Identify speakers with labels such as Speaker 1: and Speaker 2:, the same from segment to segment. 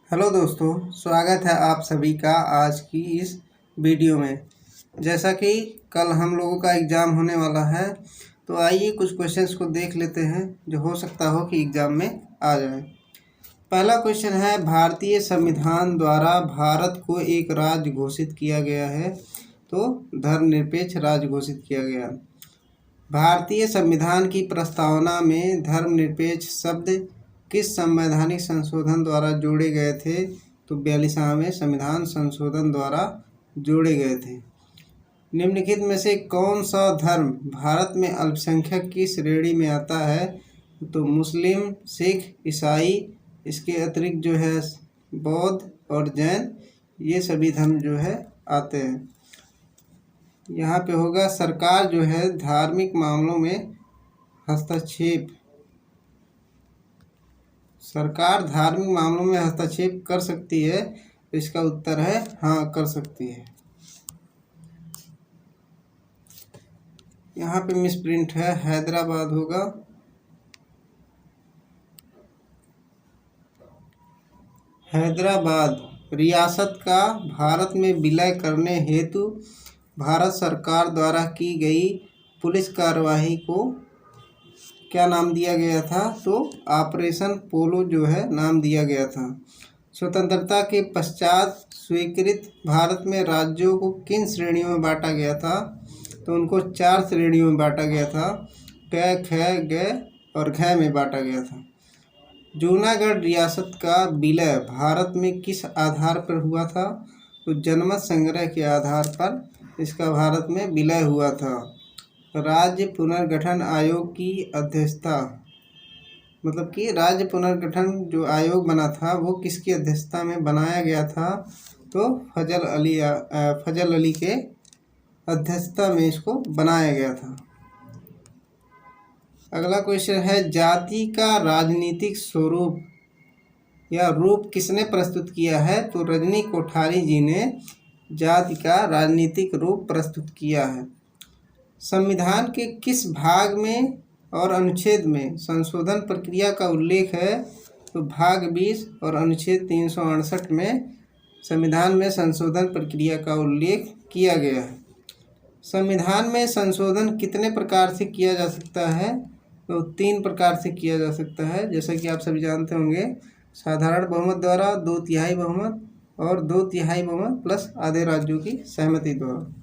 Speaker 1: Hello दोस्तों, स्वागत है आप सभी का आज की इस वीडियो में। जैसा कि कल हम लोगों का एग्ज़ाम होने वाला है, तो आइए कुछ क्वेश्चंस को देख लेते हैं जो हो सकता हो कि एग्ज़ाम में आ जाए। पहला क्वेश्चन है, भारतीय संविधान द्वारा भारत को एक राज्य घोषित किया गया है, तो धर्मनिरपेक्ष राज्य घोषित किया गया। भारतीय संविधान की प्रस्तावना में धर्मनिरपेक्ष शब्द किस संवैधानिक संशोधन द्वारा जोड़े गए थे? तो 42वें संविधान संशोधन द्वारा जोड़े गए थे। निम्नलिखित में से कौन सा धर्म भारत में अल्पसंख्यक की श्रेणी में आता है? तो मुस्लिम, सिख, ईसाई, इसके अतिरिक्त जो है बौद्ध और जैन, ये सभी धर्म जो है आते हैं। यहाँ पे होगा सरकार जो है धार्मिक मामलों में हस्तक्षेप सरकार धार्मिक मामलों में हस्तक्षेप कर सकती है, तो इसका उत्तर है हाँ, कर सकती है। यहाँ पे मिसप्रिंट है, हैदराबाद होगा। हैदराबाद रियासत का भारत में विलय करने हेतु भारत सरकार द्वारा की गई पुलिस कार्यवाही को क्या नाम दिया गया था? तो ऑपरेशन पोलो जो है नाम दिया गया था। स्वतंत्रता के पश्चात स्वीकृत भारत में राज्यों को किन श्रेणियों में बांटा गया था? तो उनको 4 श्रेणियों में बांटा गया था। क, ख, ग और घ में बांटा गया था। जूनागढ़ रियासत का विलय भारत में किस आधार पर हुआ था? तो जनमत संग्रह के आधार पर इसका भारत में विलय हुआ था। राज्य पुनर्गठन आयोग की अध्यक्षता, मतलब कि राज्य पुनर्गठन जो आयोग बना था वो किसकी अध्यक्षता में बनाया गया था? तो फजल अली के अध्यक्षता में इसको बनाया गया था। अगला क्वेश्चन है, जाति का राजनीतिक स्वरूप या रूप किसने प्रस्तुत किया है? तो रजनी कोठारी जी ने जाति का राजनीतिक रूप प्रस्तुत किया है। संविधान के किस भाग में और अनुच्छेद में संशोधन प्रक्रिया का उल्लेख है? तो भाग 20 और अनुच्छेद 368 में संविधान में संशोधन प्रक्रिया का उल्लेख किया गया है। संविधान में संशोधन कितने प्रकार से किया जा सकता है? तो 3 प्रकार से किया जा सकता है, जैसा कि आप सभी जानते होंगे। साधारण बहुमत द्वारा, 2/3 बहुमत और 2/3 बहुमत प्लस आधे राज्यों की सहमति द्वारा।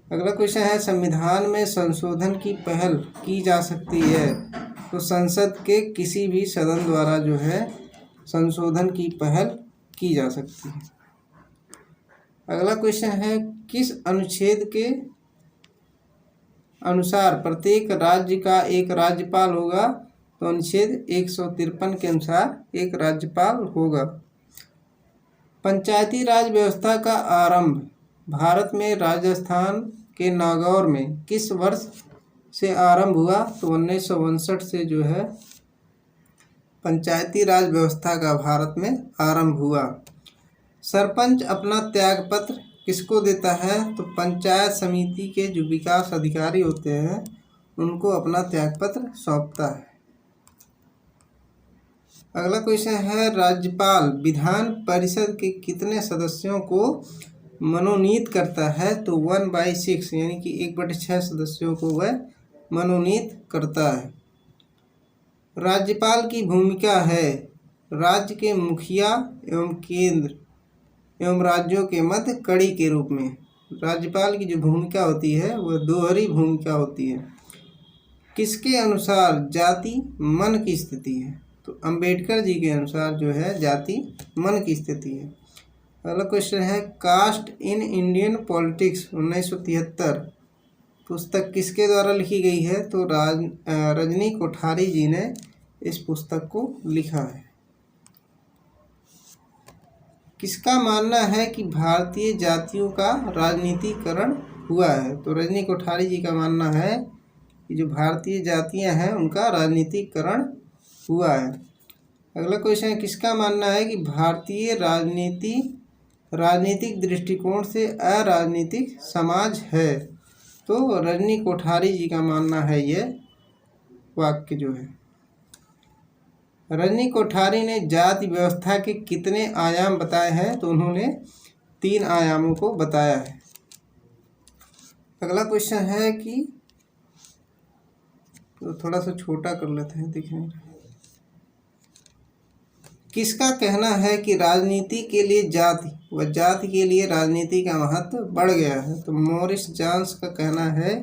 Speaker 1: अगला क्वेश्चन है, संविधान में संशोधन की पहल की जा सकती है? तो संसद के किसी भी सदन द्वारा जो है संशोधन की पहल की जा सकती है। अगला क्वेश्चन है, किस अनुच्छेद के अनुसार प्रत्येक राज्य का एक राज्यपाल होगा? तो अनुच्छेद 153 के अनुसार एक राज्यपाल होगा। पंचायती राज व्यवस्था का आरंभ भारत में राजस्थान के नागौर में किस वर्ष से आरंभ हुआ? तो 1959 से जो है पंचायती राज व्यवस्था का भारत में आरंभ हुआ। सरपंच अपना त्यागपत्र किसको देता है? तो पंचायत समिति के जो विकास अधिकारी होते हैं उनको अपना त्यागपत्र सौंपता है। अगला क्वेश्चन है, राज्यपाल विधान परिषद के कितने सदस्यों को मनोनीत करता है? तो 1/6 यानी कि 1/6 सदस्यों को वह मनोनीत करता है। राज्यपाल की भूमिका है राज्य के मुखिया एवं केंद्र एवं राज्यों के मध्य कड़ी के रूप में। राज्यपाल की जो भूमिका होती है वह दोहरी भूमिका होती है। किसके अनुसार जाति मन की स्थिति है? तो अंबेडकर जी के अनुसार जो है जाति मन की स्थिति है। अगला क्वेश्चन है, कास्ट इन इंडियन पॉलिटिक्स 1973 पुस्तक किसके द्वारा लिखी गई है? तो रजनी कोठारी जी ने इस पुस्तक को लिखा है। किसका मानना है कि भारतीय जातियों का राजनीतिकरण हुआ है? तो रजनी कोठारी जी का मानना है कि जो भारतीय जातियां हैं उनका राजनीतिकरण हुआ है। अगला क्वेश्चन है, किसका मानना है कि भारतीय राजनीतिक दृष्टिकोण से अराजनीतिक समाज है? तो रजनी कोठारी जी का मानना है ये वाक्य जो है। रजनी कोठारी ने जाति व्यवस्था के कितने आयाम बताए हैं? तो उन्होंने 3 आयामों को बताया है। अगला क्वेश्चन है कि तो थोड़ा सा छोटा कर लेते हैं, दिख नहीं रहा। किसका कहना है कि राजनीति के लिए जाति व जाति के लिए राजनीति का महत्व बढ़ गया है? तो मॉरिस जॉन्स का कहना है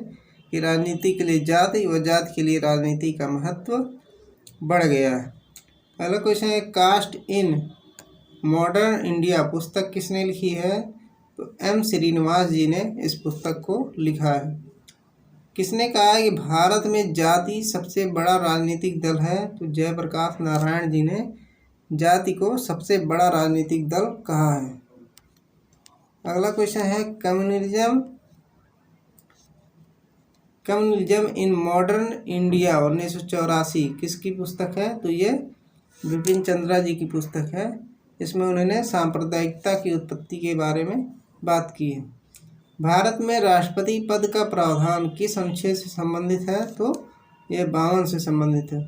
Speaker 1: कि राजनीति के लिए जाति व जाति के लिए राजनीति का महत्व बढ़ गया है। अगला क्वेश्चन है, कास्ट इन मॉडर्न इंडिया पुस्तक किसने लिखी है? तो एम श्रीनिवास जी ने इस पुस्तक को लिखा है। किसने कहा है कि भारत में जाति सबसे बड़ा राजनीतिक दल है? तो जयप्रकाश नारायण जी ने जाति को सबसे बड़ा राजनीतिक दल कहा है। अगला क्वेश्चन है, कम्युनिज्म इन मॉडर्न इंडिया 1984 किसकी पुस्तक है? तो ये बिपिन चंद्रा जी की पुस्तक है। इसमें उन्होंने सांप्रदायिकता की उत्पत्ति के बारे में बात की है। भारत में राष्ट्रपति पद का प्रावधान किस अनुच्छेद से संबंधित है? तो ये 52 से संबंधित है।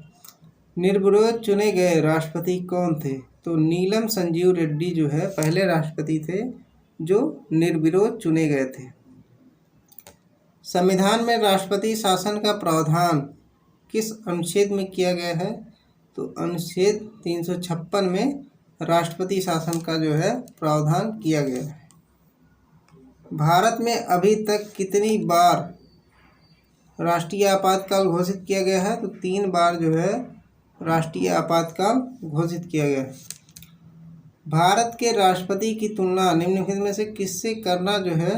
Speaker 1: निर्विरोध चुने गए राष्ट्रपति कौन थे? तो नीलम संजीव रेड्डी जो है पहले राष्ट्रपति थे जो निर्विरोध चुने गए थे। संविधान में राष्ट्रपति शासन का प्रावधान किस अनुच्छेद में किया गया है? तो अनुच्छेद 356 में राष्ट्रपति शासन का जो है प्रावधान किया गया है। भारत में अभी तक कितनी बार राष्ट्रीय आपातकाल घोषित किया गया है? तो 3 बार जो है राष्ट्रीय आपातकाल घोषित किया गया है। भारत के राष्ट्रपति की तुलना निम्नलिखित में से किससे करना जो है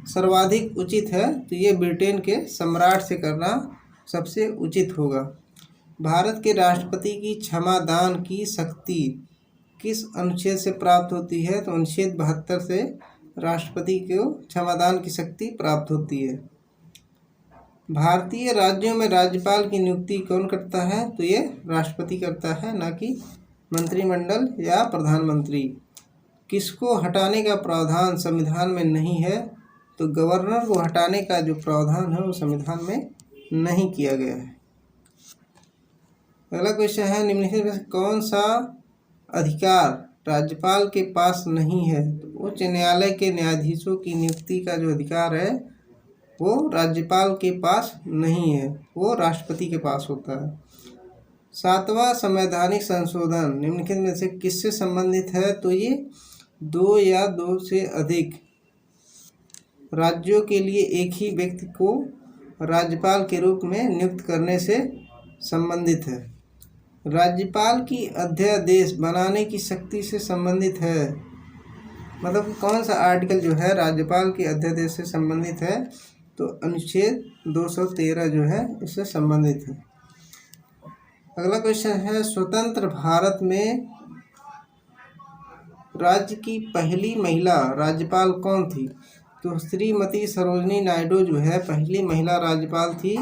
Speaker 1: सर्वाधिक उचित है? तो ये ब्रिटेन के सम्राट से करना सबसे उचित होगा। भारत के राष्ट्रपति की क्षमादान की शक्ति किस अनुच्छेद से प्राप्त होती है? तो अनुच्छेद 72 से राष्ट्रपति को क्षमादान की शक्ति प्राप्त होती है। भारतीय राज्यों में राज्यपाल की नियुक्ति कौन करता है? तो ये राष्ट्रपति करता है, ना कि मंत्रिमंडल या प्रधानमंत्री। किसको हटाने का प्रावधान संविधान में नहीं है? तो गवर्नर को हटाने का जो प्रावधान है वो संविधान में नहीं किया गया है। अगला क्वेश्चन है, निम्नलिखित में से कौन सा अधिकार राज्यपाल के पास नहीं है? तो उच्च न्यायालय के न्यायाधीशों की नियुक्ति का जो अधिकार है वो राज्यपाल के पास नहीं है, वो राष्ट्रपति के पास होता है। 7वां संवैधानिक संशोधन निम्नलिखित में से किससे संबंधित है? तो ये 2 या 2 से अधिक राज्यों के लिए एक ही व्यक्ति को राज्यपाल के रूप में नियुक्त करने से संबंधित है। राज्यपाल की अध्यादेश बनाने की शक्ति से संबंधित है। मतलब कौन सा आर्टिकल जो है राज्यपाल की अध्यादेश से संबंधित है? तो अनुच्छेद 213 जो है इससे संबंधित है। अगला क्वेश्चन है, स्वतंत्र भारत में राज्य की पहली महिला राज्यपाल कौन थी? तो श्रीमती सरोजनी नायडू जो है पहली महिला राज्यपाल थी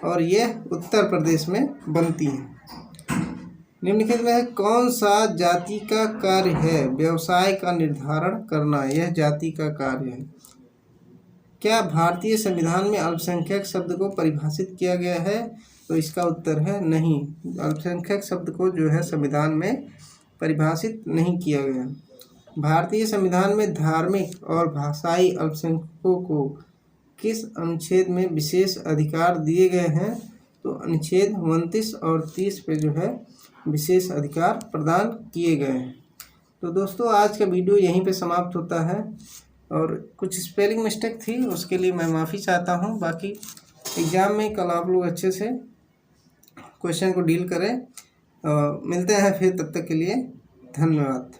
Speaker 1: और यह उत्तर प्रदेश में बनती है। निम्नलिखित में कौन सा जाति का कार्य है? व्यवसाय का निर्धारण करना यह जाति का कार्य है। क्या भारतीय संविधान में अल्पसंख्यक शब्द को परिभाषित किया गया है? तो इसका उत्तर है नहीं। अल्पसंख्यक शब्द को जो है संविधान में परिभाषित नहीं किया गया। भारतीय संविधान में धार्मिक और भाषाई अल्पसंख्यकों को किस अनुच्छेद में विशेष अधिकार दिए गए हैं? तो अनुच्छेद 29 और 30 पे जो है विशेष अधिकार प्रदान किए गए हैं। तो दोस्तों आज का वीडियो यहीं पे समाप्त होता है और कुछ स्पेलिंग मिस्टेक थी उसके लिए मैं माफ़ी चाहता हूँ। बाकी एग्ज़ाम में कल आप लोग अच्छे से क्वेश्चन को डील करें। मिलते हैं फिर, तब तक के लिए धन्यवाद।